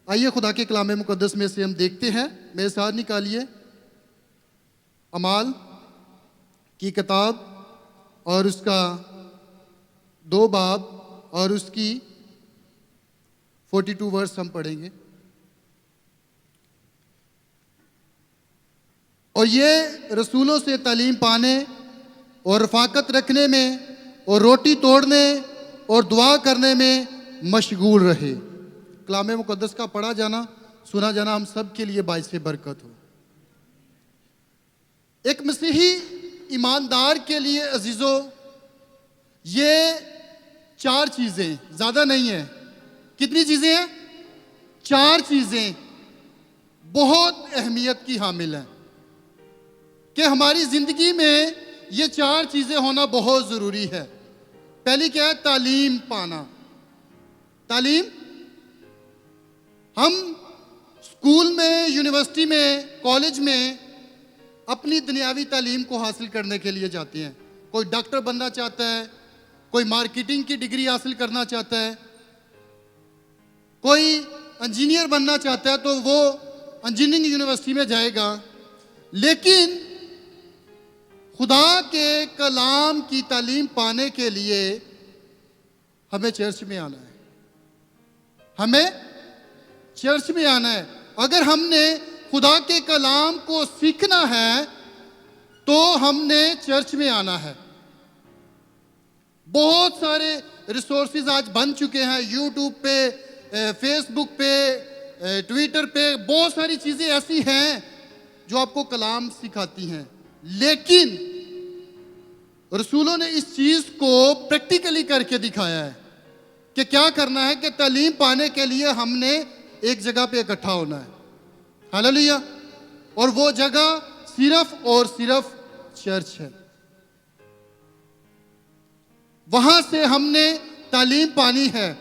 आइए खुदा के कलाम मुकद्दस में से हम देखते हैं। मेरे साथ निकालिए अमाल की किताब और उसका 2 बाब और उसकी 42 वर्स हम पढ़ेंगे। और ये रसूलों से तालीम पाने और रफाकत रखने में और रोटी तोड़ने और दुआ करने में मशगूल रहे। कलाम मुकद्दस का पढ़ा जाना सुना जाना हम सब के लिए बाइस बरकत हो। एक मसीही ईमानदार के लिए अजीजों, ये 4 चीज़ें, ज़्यादा नहीं है, कितनी चीज़ें हैं? 4 चीज़ें बहुत अहमियत की हामिल हैं कि हमारी ज़िंदगी में ये 4 चीज़ें होना बहुत ज़रूरी है। पहली क्या है? तालीम पाना। तालीम, हम स्कूल में, यूनिवर्सिटी में, कॉलेज में अपनी दुनियावी तालीम को हासिल करने के लिए जाते हैं। कोई डॉक्टर बनना चाहता है, कोई मार्केटिंग की डिग्री हासिल करना चाहता है, कोई इंजीनियर बनना चाहता है तो वो इंजीनियरिंग यूनिवर्सिटी में जाएगा। लेकिन खुदा के कलाम की तालीम पाने के लिए हमें चर्च में आना है, हमें चर्च में आना है। अगर हमने खुदा के कलाम को सीखना है तो हमने चर्च में आना है। बहुत सारे रिसोर्सेज आज बन चुके हैं, यूट्यूब पे, फेसबुक पे, ट्विटर पे, बहुत सारी चीज़ें ऐसी हैं जो आपको कलाम सिखाती हैं। लेकिन रसूलों ने इस चीज़ को प्रैक्टिकली करके दिखाया है कि क्या करना है कि तालीम पाने के लिए हमने एक जगह पे इकट्ठा होना है। हालेलुया। और वो जगह सिर्फ और सिर्फ चर्च है। वहां से हमने तालीम पानी है।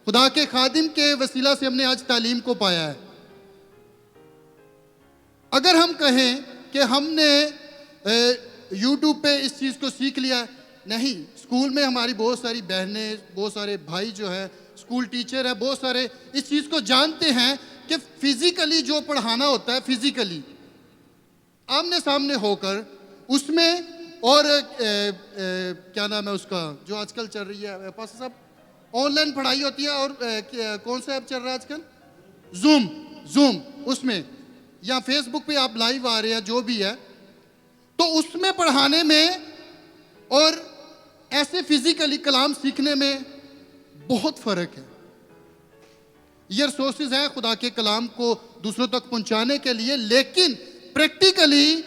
खुदा के खादिम के वसीला से हमने आज तालीम को पाया है। अगर हम कहें कि हमने यूट्यूब पे इस चीज़ को सीख लिया, नहीं, स्कूल में हमारी बहुत सारी बहनें, बहुत सारे भाई जो है स्कूल टीचर है, बहुत सारे इस चीज़ को जानते हैं कि फिजिकली जो पढ़ाना होता है, फिजिकली आमने सामने होकर उसमें, और क्या नाम है उसका जो आजकल चल रही है पास साहब, ऑनलाइन पढ़ाई होती है। और कौन सा ऐप चल रहा है आजकल? जूम, उसमें या फेसबुक पे आप लाइव आ रहे हैं, जो भी है, तो उसमें पढ़ाने में और ऐसे फिजिकली कलाम सीखने में बहुत फ़र्क है। ये रिसोर्सेज है खुदा के कलाम को दूसरों तक पहुंचाने के लिए, लेकिन प्रैक्टिकली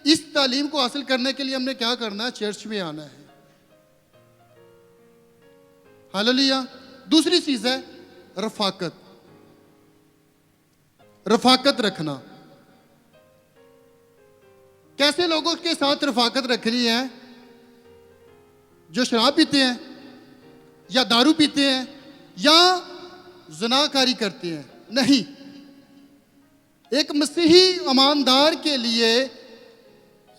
इस तालीम को हासिल करने के लिए हमने क्या करना है? चर्च में आना है। हालेलुया। दूसरी चीज है रफाकत, रफाकत रखना। कैसे लोगों के साथ रफाकत रखनी है? जो शराब पीते हैं या दारू पीते हैं या ज़िनाकारी करते हैं? नहीं। एक मसीही ईमानदार के लिए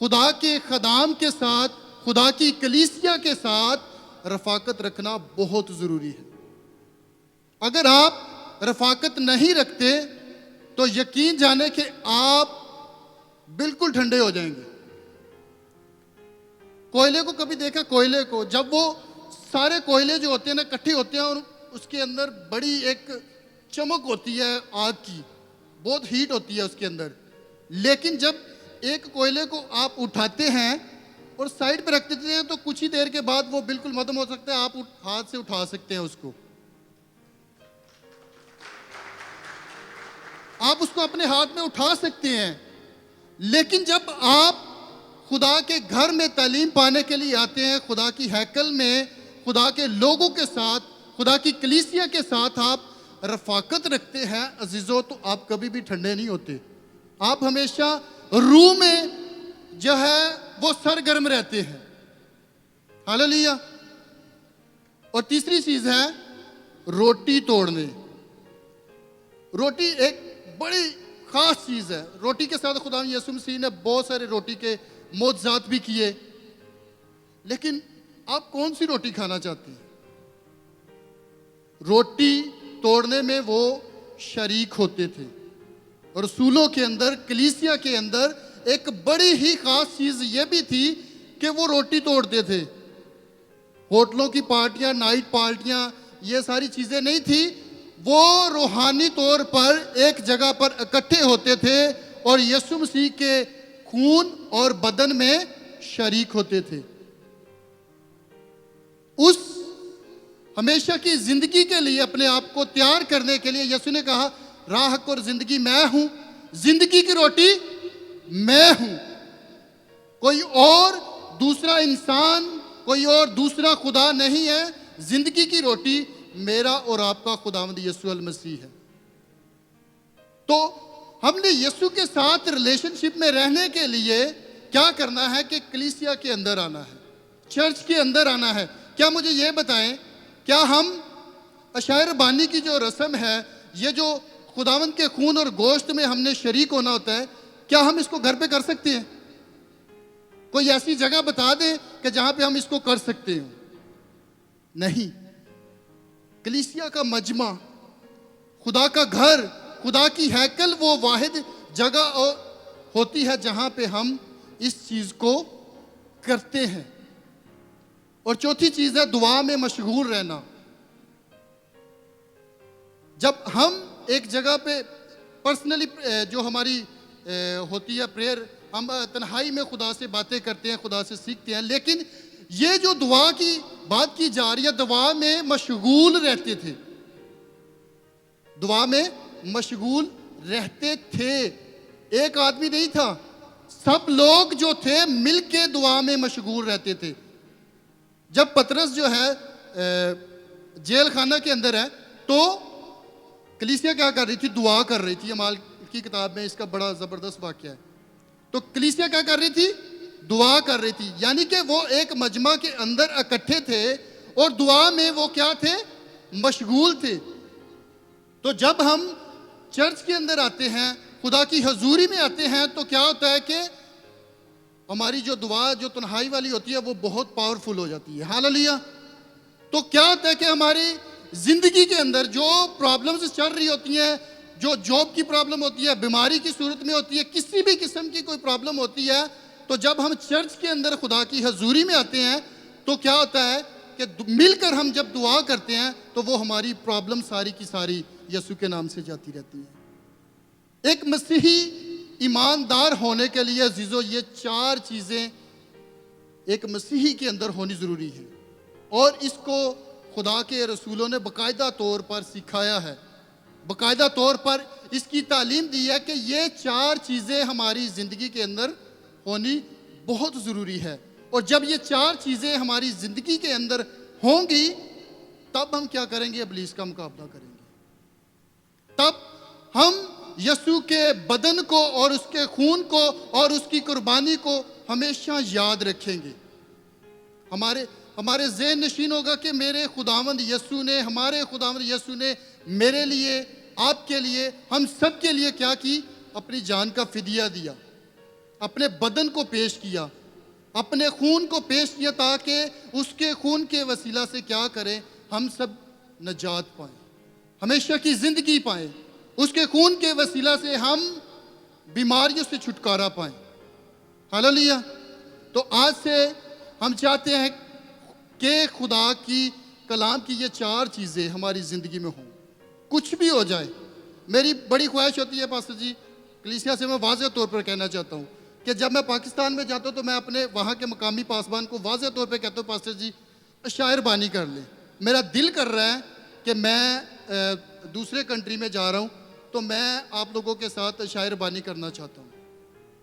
खुदा के खदाम के साथ, खुदा की कलीसिया के साथ रफाकत रखना बहुत ज़रूरी है। अगर आप रफाकत नहीं रखते तो यकीन जाने कि आप बिल्कुल ठंडे हो जाएंगे। कोयले को कभी देखा? कोयले को, जब वो सारे कोयले जो होते हैं ना इकट्ठे होते हैं और उसके अंदर बड़ी एक चमक होती है आग की, बहुत हीट होती है उसके अंदर। लेकिन जब एक कोयले को आप उठाते हैं और साइड पे रख देते हैं तो कुछ ही देर के बाद वो बिल्कुल मदम हो सकता है, आप हाथ से उठा सकते हैं उसको, आप उसको अपने हाथ में उठा सकते हैं। लेकिन जब आप खुदा के घर में तालीम पाने के लिए आते हैं, खुदा की हैकल में खुदा के लोगों के साथ, खुदा की कलीसिया के साथ आप रफाकत रखते हैं अजीजों, तो आप कभी भी ठंडे नहीं होते। आप हमेशा रूह में जो है वो सरगर्म रहते हैं। हालेलुया। और तीसरी चीज है रोटी तोड़ने। रोटी एक बड़ी खास चीज है। रोटी के साथ खुदा यीशु मसीह ने बहुत सारे रोटी के मौजज़ात भी किए। लेकिन आप कौन सी रोटी खाना चाहते हैं? रोटी तोड़ने में वो शरीक होते थे। और रसूलों के अंदर, कलीसिया के अंदर एक बड़ी ही खास चीज़ ये भी थी कि वो रोटी तोड़ते थे। होटलों की पार्टियां, नाइट पार्टियां, ये सारी चीज़ें नहीं थी। वो रूहानी तौर पर एक जगह पर इकट्ठे होते थे और यीशु मसीह के खून और बदन में शरीक होते थे। उस हमेशा की जिंदगी के लिए अपने आप को तैयार करने के लिए यीशु ने कहा, राह, हक और जिंदगी मैं हूं, जिंदगी की रोटी मैं हूं। कोई और दूसरा इंसान, कोई और दूसरा खुदा नहीं है। जिंदगी की रोटी मेरा और आपका खुदावंद यीशु अल मसीह है। तो हमने यीशु के साथ रिलेशनशिप में रहने के लिए क्या करना है कि कलीसिया के अंदर आना है, चर्च के अंदर आना है। क्या मुझे ये बताएं, क्या हम अशायर बानी की जो रस्म है, ये जो खुदावंद के खून और गोश्त में हमने शरीक होना होता है, क्या हम इसको घर पे कर सकते हैं? कोई ऐसी जगह बता दें कि जहां पे हम इसको कर सकते हो? नहीं। कलीसिया का मजमा, खुदा का घर, खुदा की हैकल वो वाहिद जगह होती है जहां पे हम इस चीज को करते हैं। और चौथी चीज है दुआ में मशगूल रहना। जब हम एक जगह पे पर्सनली जो हमारी होती है प्रेयर, हम तन्हाई में खुदा से बातें करते हैं, खुदा से सीखते हैं, लेकिन ये जो दुआ की बात की जा रही है, दुआ में मशगूल रहते थे, दुआ में मशगूल रहते थे। एक आदमी नहीं था, सब लोग जो थे मिलके दुआ में मशगूल रहते थे। जब पतरस जो है जेल खाना के अंदर है, तो कलीसिया क्या कर रही थी? दुआ कर रही थी। अमाल की किताब में इसका बड़ा ज़बरदस्त वाक़या है। तो कलीसिया क्या कर रही थी? दुआ कर रही थी। यानी कि वो एक मजमा के अंदर इकट्ठे थे और दुआ में वो क्या थे? मशगूल थे। तो जब हम चर्च के अंदर आते हैं, खुदा की हजूरी में आते हैं, तो क्या होता है कि हमारी जो दुआ जो तन्हाई वाली होती है वो बहुत पावरफुल हो जाती है। हालेलुया। तो क्या होता है कि हमारी जिंदगी के अंदर जो प्रॉब्लम्स चल रही होती हैं, जो जॉब की प्रॉब्लम होती है, बीमारी की सूरत में होती है, किसी भी किस्म की कोई प्रॉब्लम होती है, तो जब हम चर्च के अंदर खुदा की हजूरी में आते हैं, तो क्या होता है कि मिलकर हम जब दुआ करते हैं तो वो हमारी प्रॉब्लम सारी की सारी यीशु के नाम से जाती रहती है। एक मसीही ईमानदार होने के लिए अजीजो ये चार चीज़ें एक मसीही के अंदर होनी ज़रूरी है और इसको खुदा के रसूलों ने बाकायदा तौर पर सिखाया है, बाकायदा तौर पर इसकी तालीम दी है कि ये चार चीज़ें हमारी ज़िंदगी के अंदर होनी बहुत ज़रूरी है। और जब ये चार चीज़ें हमारी ज़िंदगी के अंदर होंगी, तब हम क्या करेंगे? इब्लीस का मुकाबला करेंगे। तब हम यीशु के बदन को और उसके खून को और उसकी कुर्बानी को हमेशा याद रखेंगे। हमारे ज़हन नशीन होगा कि मेरे खुदावंद यीशु ने, हमारे खुदावंद यीशु ने मेरे लिए, आपके लिए, हम सब के लिए क्या की? अपनी जान का फिदिया दिया, अपने बदन को पेश किया, अपने खून को पेश किया, ताकि उसके खून के वसीला से क्या करें? हम सब नजात पाएं, हमेशा की ज़िंदगी पाएं। उसके खून के वसीला से हम बीमारियों से छुटकारा पाएं। हालेलुया। तो आज से हम चाहते हैं कि खुदा की कलाम की ये चार चीज़ें हमारी ज़िंदगी में हों। कुछ भी हो जाए, मेरी बड़ी ख्वाहिश होती है पास्टर जी, कलीसिया से मैं वाज़ेह तौर पर कहना चाहता हूँ कि जब मैं पाकिस्तान में जाता हूँ तो मैं अपने वहाँ के मकामी पासबान को वाज़ेह तौर पर कहता हूँ, पास्टर जी शायर बानी कर ले। मेरा दिल कर रहा है कि मैं दूसरे कंट्री में जा रहा हूँ, तो मैं आप लोगों के साथ शायर बानी करना चाहता हूँ।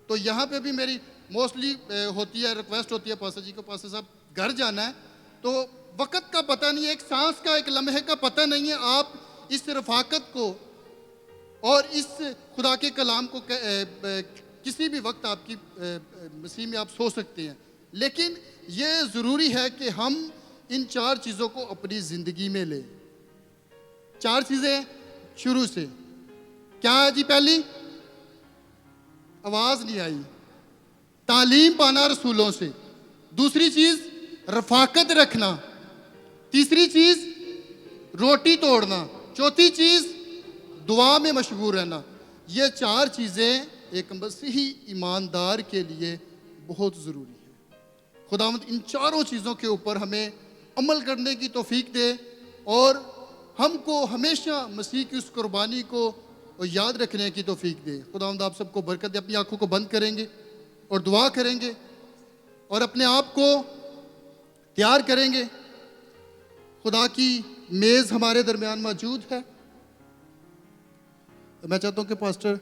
तो यहाँ पे भी मेरी मोस्टली होती है, रिक्वेस्ट होती है पास्टर जी को, पास्टर साहब घर जाना है, तो वक़्त का पता नहीं है, एक सांस का, एक लम्हे का पता नहीं है। आप इस रफ़ाकत को और इस खुदा के कलाम को किसी भी वक्त आपकी मसीह में आप सो सकते हैं, लेकिन ये ज़रूरी है कि हम इन चार चीज़ों को अपनी ज़िंदगी में लें। चार चीज़ें शुरू से क्या है जी? पहली, आवाज़ नहीं आई, तालीम पाना रसूलों से। दूसरी चीज़, रफ़ाकत रखना। तीसरी चीज़, रोटी तोड़ना। चौथी चीज़, दुआ में मशगूल रहना, ये 4 चीज़ें एक मसीही ईमानदार के लिए बहुत ज़रूरी है। खुदावंद इन चारों चीज़ों के ऊपर हमें अमल करने की तौफीक दे और हमको हमेशा मसीह की उस कुर्बानी को याद रखने की तौफीक दे। खुदावंद आप सबको बरकत दे। अपनी आंखों को बंद करेंगे और दुआ करेंगे और अपने आप को तैयार करेंगे। खुदा की मेज़ हमारे दरमियान मौजूद है। मैं चाहता हूँ कि पास्टर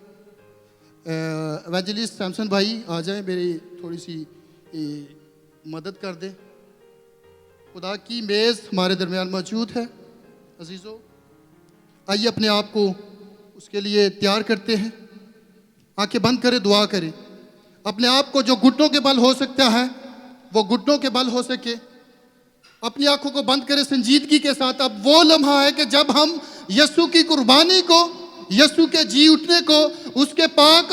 एवेंजलिस्ट सैमसन भाई आ जाएं, मेरी थोड़ी सी मदद कर दें। खुदा की मेज़ हमारे दरमियान मौजूद है। अजीज़ों, आइए अपने आप को उसके लिए तैयार करते हैं। आंखें बंद करें, दुआ करें। अपने आप को जो घुटनों के बल हो सकता है वो घुटनों के बल हो सके। अपनी आंखों को बंद करें संजीदगी के साथ। अब वो लम्हा है कि जब हम यीशु की कुर्बानी को, यीशु के जी उठने को, उसके पाक